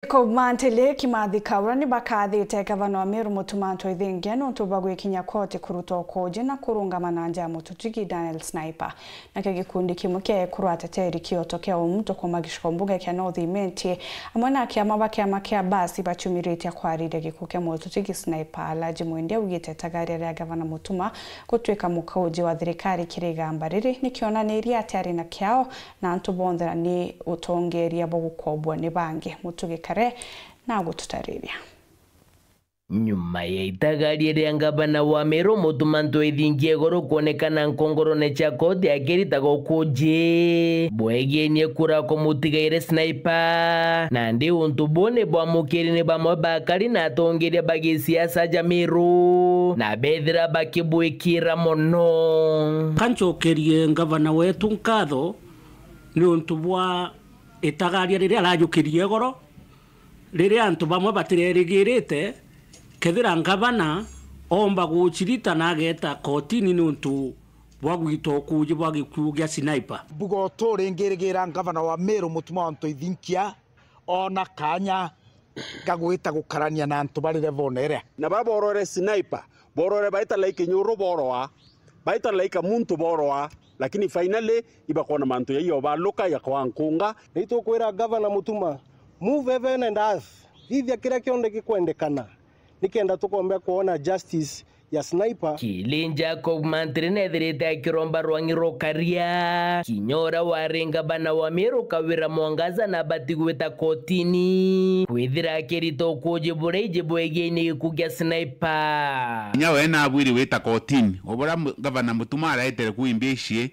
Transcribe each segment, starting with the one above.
Ko mantele Kimathi Kaura ni bakathite gavana wa Meru Mutumanto ithingia nontu bagwikinya koti kuruta koje na kurungamana nja mututigi Daniel Sniper nake gikundi kimwe kia ekuru ateteri kiotokea omuntu kumagishiko mbuga kia North Imenti amwana kia mabake amakia basi bachumirite kwarire gikuke mututigi Sniper alaji mwende ugite tagari ya gavana Mutuma kutweka mukauje wa thirikari kirigamba riri nikionaniria atari na kiao na antubondera ni utongeria bogukobwa ni bange mutugi kare na gututariria nyuma ya itagaria rĩa gavana wa Meru Mutumanto ithingie goro kuonekana nkongorone cha koti akiritago kuje bwegenie kura komutigaire Sniper na ndi untu bone bwa mukirine bamwe bakari na tongeria bagisiasa ja Meru na bethira bakibwikira mono kanchokerie gavana wetu nkatho ni untu bwa itagaria riria arajukirie goro riria antu bamwe batirerigirite kethira gavana omba guchirita na ageta kotini nuntu bwagwito kuje bwagikugia Sniper bugoto rengerigira gavana wa Meru Mutumanto ithinkia ona kanya gagwita gukarania na antu barire bonere na baborore Sniper borore baita like nyuru boroa baita like muntu boroa lakini finally ibakona mantu yayo baluka ya kwankunga nito kwira gavana Mutuma move heaven and earth hivya kira kionde kikwendekana nikenda tukombe kuona justice ya Sniper kilinja ko mantrine thirite akiromba rwangiro karia kinyora warenga bana wa Meru kawira mwangaza na batigweta kotini kwithira kirito kuje bureje bwegeni kugia Sniper nyawe na abwiri weta kotini obora gavana Mutuma araetere kuimbishie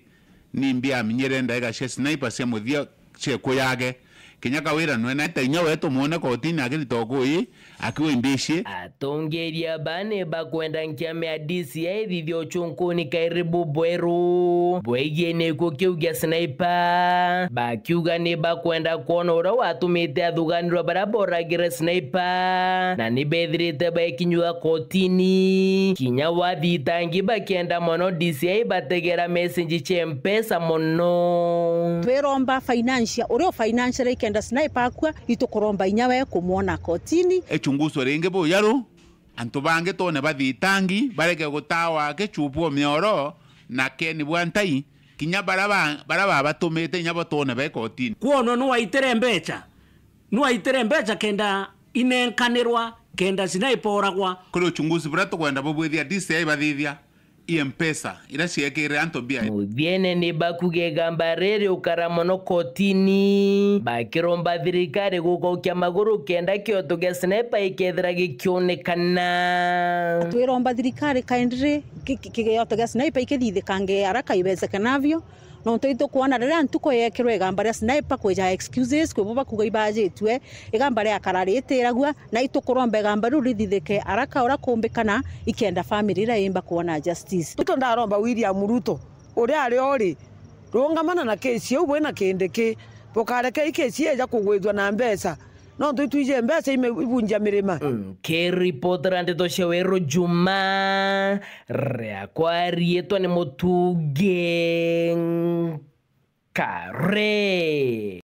nimbia minyere ndaiga she Sniper cia muthia cheko yage kinyaka wira no na tenya wetu muone kotini akirito kuyi akiwe imbishi atongeria bane bakwenda nkiame ya DCI thithio chunkuni kairibu bweru bwegene ko kiugia Sniper bakiuga ni bakwenda kuona ura watumite athuganirwa barabora gira Sniper na ni bethirite bakinyua kotini kinya wathitangi bakienda mono DCI bategera message che mpesa mono tweromba financial uri financial kenda Sniper akwa itukoromba inyawe kumuona kotini echunguso renge bo yaro antu bange tone bathitangi bareke gutawa ke chupu mioro na keni bwantai kinya baraba batumite nyabo tone be kotini kuono no waitere mbecha kenda inenkanirwa kenda Sniper oragwa kuri uchunguzi burato kwenda bobwethia DCI bathithia mpesa ira ciekire anto bia mubiene ni bakuge gambarere ukaramono kotini bakiromba thirikari gukokia maguru kenda kioto ge Sniper ikethira gikionekana twiromba thirikari kaindire kigioto ge Sniper ikithithikange haraka ibezekanavyo no toito kuona rira ntuko yekirwe igamba Sniper kweja excuses kwe boba kuga ibajitwe igamba ria kararitiragwa na itukuromba igamba ru rithithike araka ora kumbikana ikenda family ira imba kuona justice tuto ndaromba William Ruto uri ari ori rungamana na kesi yo bwena kendeke bokareke ikesi eja kugwithwa na mbesa no tuituje mbesa ibunja mirima ke reporter ande to shewero Juma rea kwarietwa ni mutuge kare